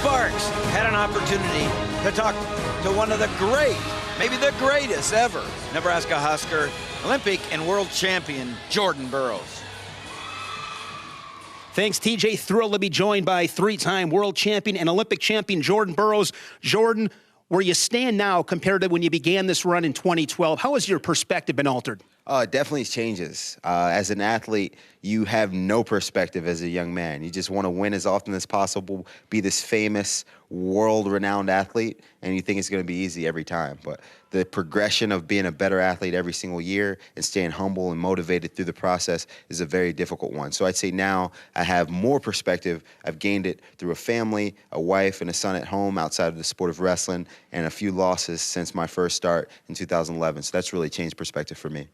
Sparks had an opportunity to talk to one of the great, maybe the greatest ever, Nebraska Husker, Olympic and World Champion, Jordan Burroughs. Thanks, TJ. Thrilled to be joined by three-time world champion and Olympic champion Jordan Burroughs. Jordan, where you stand now compared to when you began this run in 2012, how has your perspective been altered? It definitely changes. As an athlete, you have no perspective as a young man. You just want to win as often as possible, be this famous, world-renowned athlete, and you think it's going to be easy every time. But the progression of being a better athlete every single year and staying humble and motivated through the process is a very difficult one. So I'd say now I have more perspective. I've gained it through a family, a wife, and a son at home outside of the sport of wrestling, and a few losses since my first start in 2011. So that's really changed perspective for me.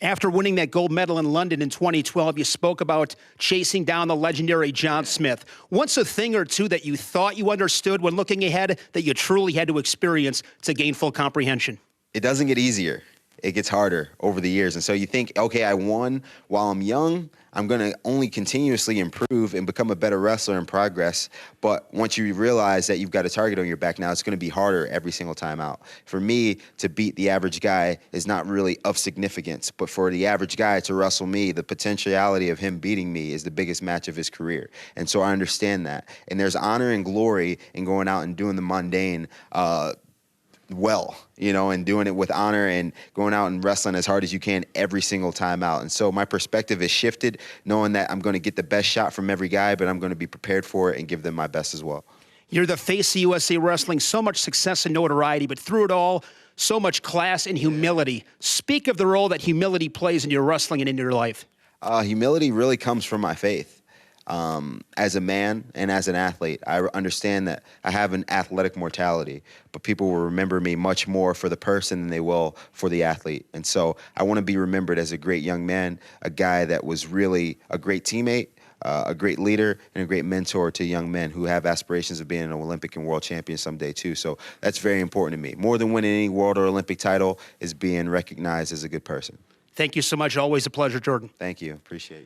After winning that gold medal in London in 2012, you spoke about chasing down the legendary John Smith. What's a thing or two that you thought you understood when looking ahead that you truly had to experience to gain full comprehension? It doesn't get easier. It gets harder over the years. And so you think, okay, I won while I'm young. I'm going to only continuously improve and become a better wrestler in progress. But once you realize that you've got a target on your back now, it's going to be harder every single time out. For me, to beat the average guy is not really of significance. But for the average guy to wrestle me, the potentiality of him beating me is the biggest match of his career. And so I understand that. And there's honor and glory in going out and doing the mundane well, and doing it with honor and going out and wrestling as hard as you can every single time out. And so my perspective has shifted, knowing that I'm going to get the best shot from every guy, but I'm going to be prepared for it and give them my best as well. You're the face of USA Wrestling, so much success and notoriety, but through it all, so much class and humility. Speak of the role that humility plays in your wrestling and in your life. Humility really comes from my faith. As a man and as an athlete, I understand that I have an athletic mortality, but people will remember me much more for the person than they will for the athlete. And so I want to be remembered as a great young man, a guy that was really a great teammate, a great leader, and a great mentor to young men who have aspirations of being an Olympic and world champion someday too. So that's very important to me. More than winning any world or Olympic title is being recognized as a good person. Thank you so much. Always a pleasure, Jordan. Thank you. Appreciate you.